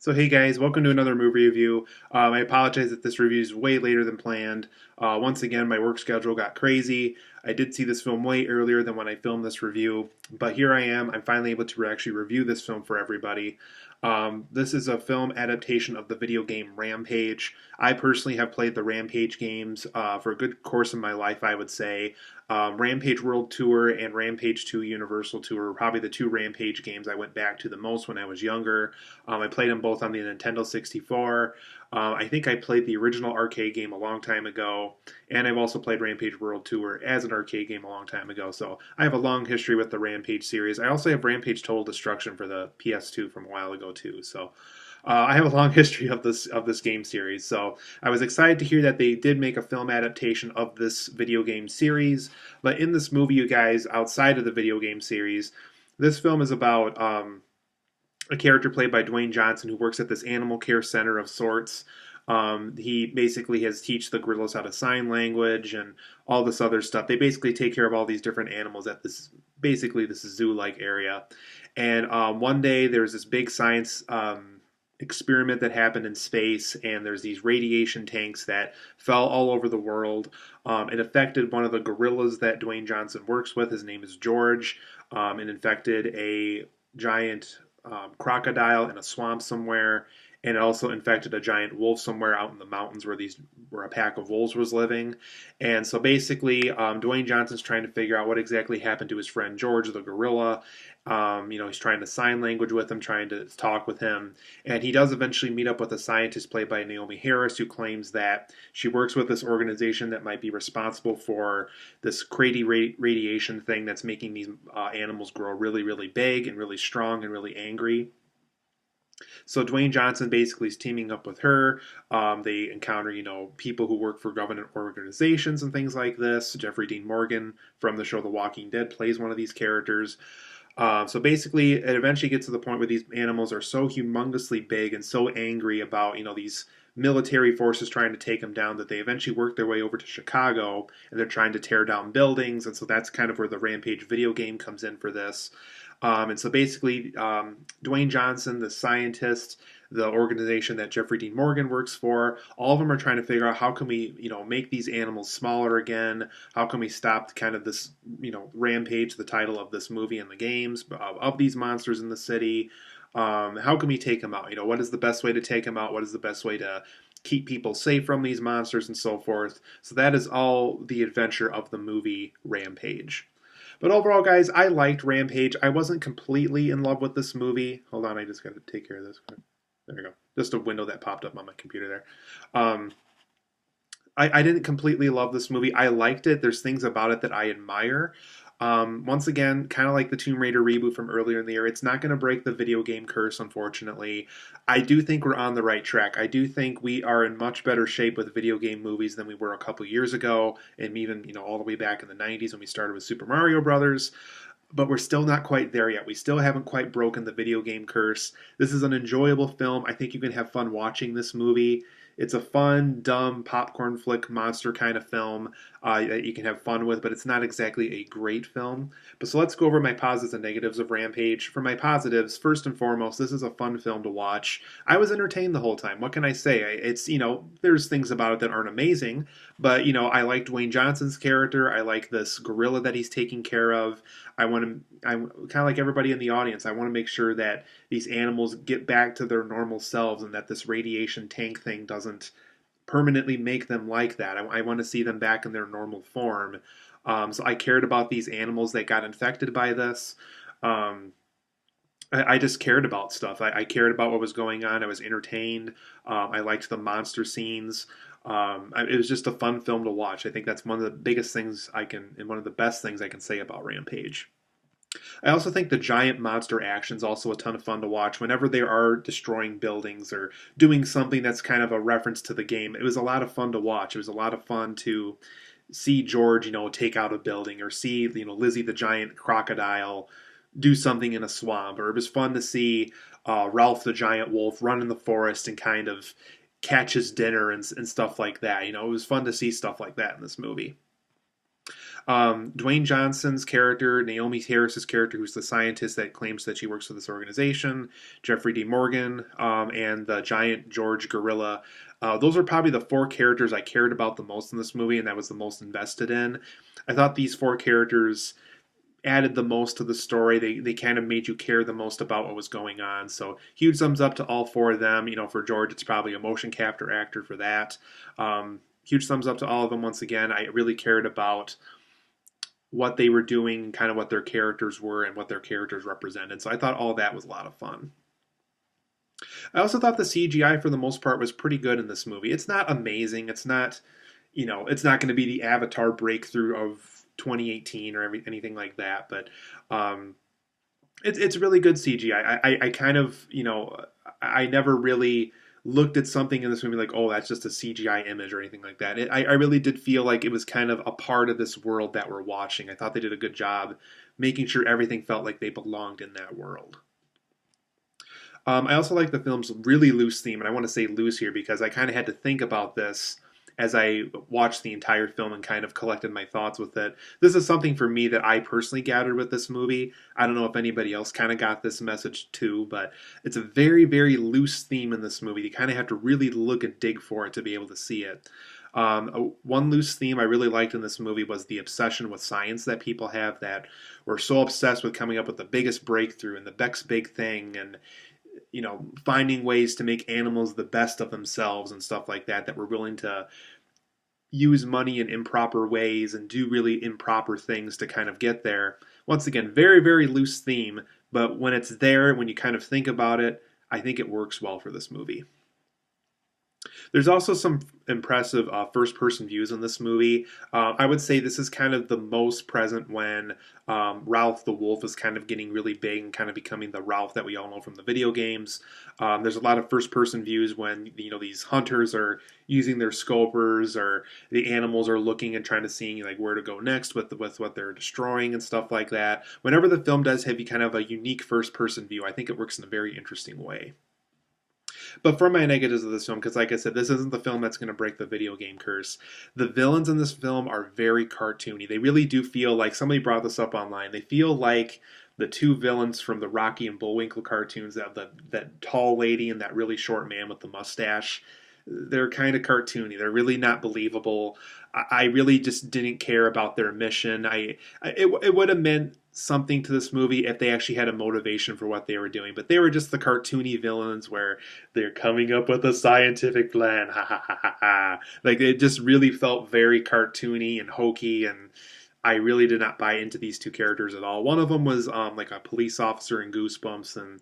So hey guys, welcome to another movie review. I apologize that this review is way later than planned. Once again, my work schedule got crazy. I did see this film way earlier than when I filmed this review, but here I am. I'm finally able to actually review this film for everybody. This is a film adaptation of the video game Rampage. I personally have played the Rampage games for a good course of my life, I would say. Rampage World Tour and Rampage 2 Universal Tour were probably the two Rampage games I went back to the most when I was younger. I played them both on the Nintendo 64. I think I played the original arcade game a long time ago, and I've also played Rampage World Tour as an arcade game a long time ago. So I have a long history with the Rampage series. I also have Rampage Total Destruction for the PS2 from a while ago too. So I have a long history of this game series. So I was excited to hear that they did make a film adaptation of this video game series. But in this movie, you guys, outside of the video game series, this film is about a character played by Dwayne Johnson who works at this animal care center of sorts. He basically has teach the gorillas how to sign language and all this other stuff. They basically take care of all these different animals at this zoo-like area. And one day there's this big science experiment that happened in space, and there's these radiation tanks that fell all over the world. It affected one of the gorillas that Dwayne Johnson works with. His name is George. It infected a giant crocodile in a swamp somewhere, and it also infected a giant wolf somewhere out in the mountains where a pack of wolves was living. And so basically, Dwayne Johnson's trying to figure out what exactly happened to his friend George, the gorilla. He's trying to sign language with him, trying to talk with him, and he does eventually meet up with a scientist played by Naomie Harris, who claims that she works with this organization that might be responsible for this crazy radiation thing that's making these animals grow really, really big and really strong and really angry. So Dwayne Johnson basically is teaming up with her. They encounter, people who work for government organizations and things like this. Jeffrey Dean Morgan from the show The Walking Dead plays one of these characters. So basically, it eventually gets to the point where these animals are so humongously big and so angry about, these military forces trying to take them down that they eventually work their way over to Chicago, and they're trying to tear down buildings. And so that's kind of where the Rampage video game comes in for this. And so basically, Dwayne Johnson, the scientist, the organization that Jeffrey Dean Morgan works for, all of them are trying to figure out how can we, make these animals smaller again? How can we stop kind of this, Rampage, the title of this movie and the games, of these monsters in the city? How can we take them out? What is the best way to take them out? What is the best way to keep people safe from these monsters and so forth? So that is all the adventure of the movie Rampage. But overall, guys, I liked Rampage. I wasn't completely in love with this movie. Hold on, I just got to take care of this. There we go. Just a window that popped up on my computer there. I didn't completely love this movie. I liked it. There's things about it that I admire. Once again, kind of like the Tomb Raider reboot from earlier in the year, it's not going to break the video game curse, unfortunately. I do think we're on the right track. I do think we are in much better shape with video game movies than we were a couple years ago, and even all the way back in the 90s when we started with Super Mario Brothers. But we're still not quite there yet. We still haven't quite broken the video game curse. This is an enjoyable film. I think you can have fun watching this movie. It's a fun, dumb, popcorn flick monster kind of film that you can have fun with, but it's not exactly a great film. But so let's go over my positives and negatives of Rampage. For my positives, first and foremost, this is a fun film to watch. I was entertained the whole time. What can I say? It's, there's things about it that aren't amazing, but, I like Dwayne Johnson's character. I like this gorilla that he's taking care of. I'm kind of like everybody in the audience. I want to make sure that these animals get back to their normal selves and that this radiation tank thing doesn't permanently make them like that. I want to see them back in their normal form. So I cared about these animals that got infected by this. I just cared about stuff. I cared about what was going on. I was entertained. I liked the monster scenes. It was just a fun film to watch. I think that's one of the biggest things and one of the best things I can say about Rampage. I also think the giant monster action's also a ton of fun to watch. Whenever they are destroying buildings or doing something that's kind of a reference to the game, it was a lot of fun to watch. It was a lot of fun to see George, take out a building, or see, Lizzie the giant crocodile do something in a swamp. Or it was fun to see Ralph the giant wolf run in the forest and kind of catch his dinner and stuff like that. It was fun to see stuff like that in this movie. Dwayne Johnson's character, Naomie Harris's character, who's the scientist that claims that she works for this organization, Jeffrey D. Morgan, and the giant George Gorilla. Those are probably the four characters I cared about the most in this movie, and I was the most invested in. I thought these four characters added the most to the story. They kind of made you care the most about what was going on. So huge thumbs up to all four of them. You know, for George, it's probably a motion capture actor for that. Huge thumbs up to all of them once again. I really cared about what they were doing, kind of what their characters were and what their characters represented. So I thought all that was a lot of fun. I also thought the CGI for the most part was pretty good in this movie. It's not amazing. It's not, you know, it's not going to be the Avatar breakthrough of 2018 or anything like that. But it's really good CGI. I kind of, you know, I never really looked at something in this movie like, oh, that's just a CGI image or anything like that. I really did feel like it was kind of a part of this world that we're watching. I thought they did a good job making sure everything felt like they belonged in that world. I also like the film's really loose theme, and I want to say loose here because I kind of had to think about this as I watched the entire film and kind of collected my thoughts with it. This is something for me that I personally gathered with this movie. I don't know if anybody else kind of got this message too, but it's a very, very loose theme in this movie. You kind of have to really look and dig for it to be able to see it. One loose theme I really liked in this movie was the obsession with science that people have, that we're so obsessed with coming up with the biggest breakthrough and the next big thing, and you know, finding ways to make animals the best of themselves and stuff like that, that we're willing to use money in improper ways and do really improper things to kind of get there. Once again, very, very loose theme, but when it's there, when you kind of think about it, I think it works well for this movie. There's also some impressive first-person views in this movie. I would say this is kind of the most present when Ralph the Wolf is kind of getting really big and kind of becoming the Ralph that we all know from the video games. There's a lot of first-person views when, you know, these hunters are using their scopers, or the animals are looking and trying to see like where to go next with what they're destroying and stuff like that. Whenever the film does have you kind of a unique first-person view, I think it works in a very interesting way. But for my negatives of this film, because like I said, this isn't the film that's going to break the video game curse. The villains in this film are very cartoony. They really do feel like, somebody brought this up online, they feel like the two villains from the Rocky and Bullwinkle cartoons, that tall lady and that really short man with the mustache. They're kind of cartoony. They're really not believable. I really just didn't care about their mission. It would have meant something to this movie if they actually had a motivation for what they were doing, but they were just the cartoony villains where they're coming up with a scientific plan, ha ha ha ha ha. Like, it just really felt very cartoony and hokey, and I really did not buy into these two characters at all. One of them was like a police officer in Goosebumps, and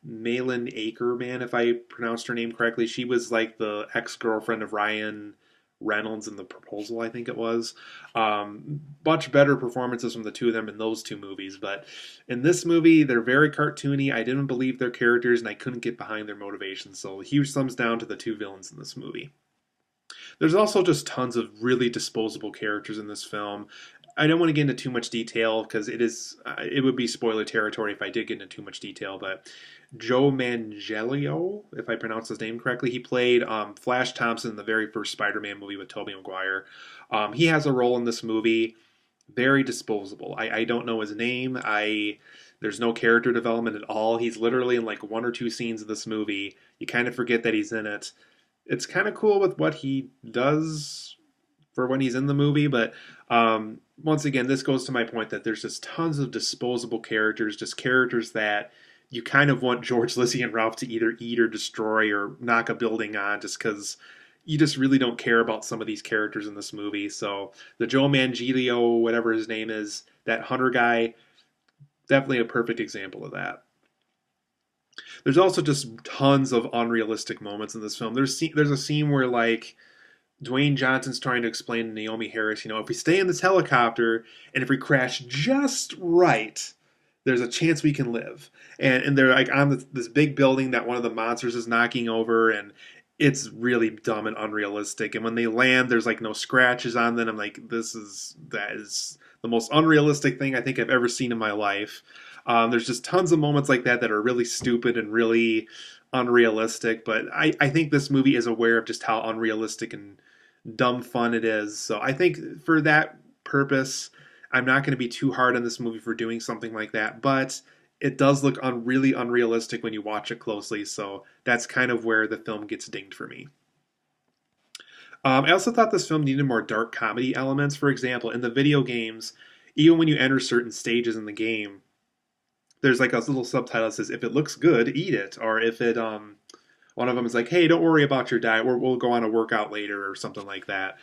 Malin Akerman, if I pronounced her name correctly, she was like the ex-girlfriend of Ryan Reynolds in The Proposal, I think it was. Much better performances from the two of them in those two movies, but in this movie, they're very cartoony. I didn't believe their characters, and I couldn't get behind their motivations, so huge thumbs down to the two villains in this movie. There's also just tons of really disposable characters in this film. I don't want to get into too much detail because it would be spoiler territory if I did get into too much detail, but Joe Manganiello, if I pronounce his name correctly, he played Flash Thompson in the very first Spider-Man movie with Tobey Maguire. He has a role in this movie, very disposable. I don't know his name. There's no character development at all. He's literally in like one or two scenes of this movie. You kind of forget that he's in it. It's kind of cool with what he does for when he's in the movie, but once again, this goes to my point that there's just tons of disposable characters, just characters that you kind of want George, Lizzie, and Ralph to either eat or destroy or knock a building on, just because you just really don't care about some of these characters in this movie. So the Joe Manganiello, whatever his name is, that hunter guy, definitely a perfect example of that. There's also just tons of unrealistic moments in this film. There's a scene where like Dwayne Johnson's trying to explain to Naomie Harris, you know, if we stay in this helicopter and if we crash just right, there's a chance we can live. And they're like on this big building that one of the monsters is knocking over, and it's really dumb and unrealistic. And when they land, there's like no scratches on them. I'm like, that is the most unrealistic thing I think I've ever seen in my life. There's just tons of moments like that are really stupid and really unrealistic. But I think this movie is aware of just how unrealistic and dumb fun it is. So I think for that purpose, I'm not going to be too hard on this movie for doing something like that, but it does look really unrealistic when you watch it closely, so that's kind of where the film gets dinged for me. I also thought this film needed more dark comedy elements. For example, in the video games, even when you enter certain stages in the game, there's like a little subtitle that says, "If it looks good, eat it," or if it one of them is like, "Hey, don't worry about your diet. We'll go on a workout later," or something like that.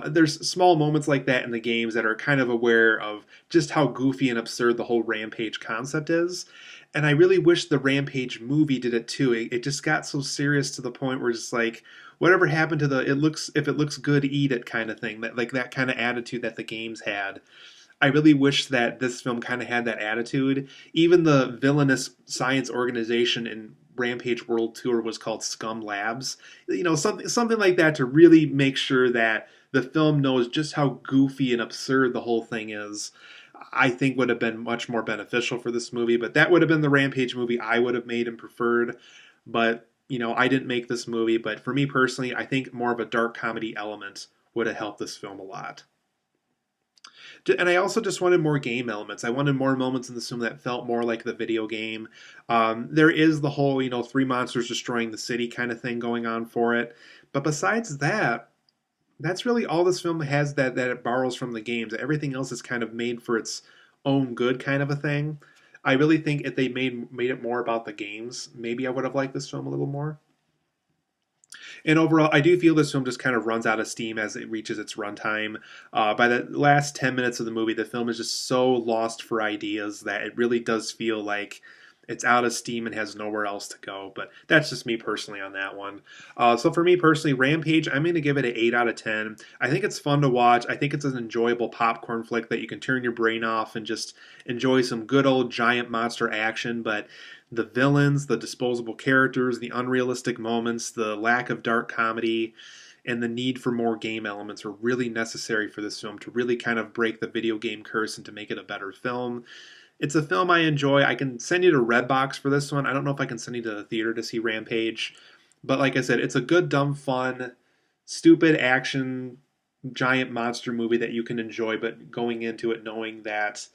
There's small moments like that in the games that are kind of aware of just how goofy and absurd the whole Rampage concept is. And I really wish the Rampage movie did it too. It just got so serious to the point where it's just like, whatever happened to the if it looks good, eat it kind of thing. That like that kind of attitude that the games had. I really wish that this film kind of had that attitude. Even the villainous science organization in Rampage World Tour was called Scum Labs. You know, something like that to really make sure that the film knows just how goofy and absurd the whole thing is. I think would have been much more beneficial for this movie, but that would have been the Rampage movie I would have made and preferred. But, you know, I didn't make this movie, but for me personally, I think more of a dark comedy element would have helped this film a lot. And I also just wanted more game elements. I wanted more moments in this film that felt more like the video game. There is the whole, you know, three monsters destroying the city kind of thing going on for it. But besides that, that's really all this film has that it borrows from the games. Everything else is kind of made for its own good kind of a thing. I really think if they made it more about the games, maybe I would have liked this film a little more. And overall, I do feel this film just kind of runs out of steam as it reaches its runtime. By the last 10 minutes of the movie, the film is just so lost for ideas that it really does feel like it's out of steam and has nowhere else to go. But that's just me personally on that one. So for me personally, Rampage, I'm going to give it an 8 out of 10. I think it's fun to watch. I think it's an enjoyable popcorn flick that you can turn your brain off and just enjoy some good old giant monster action. But the villains, the disposable characters, the unrealistic moments, the lack of dark comedy, and the need for more game elements are really necessary for this film to really kind of break the video game curse and to make it a better film. It's a film I enjoy. I can send you to Redbox for this one. I don't know if I can send you to the theater to see Rampage. But like I said, it's a good, dumb, fun, stupid action, giant monster movie that you can enjoy, but going into it knowing that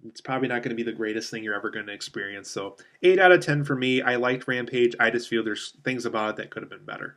it's probably not going to be the greatest thing you're ever going to experience. So 8 out of 10 for me. I liked Rampage. I just feel there's things about it that could have been better.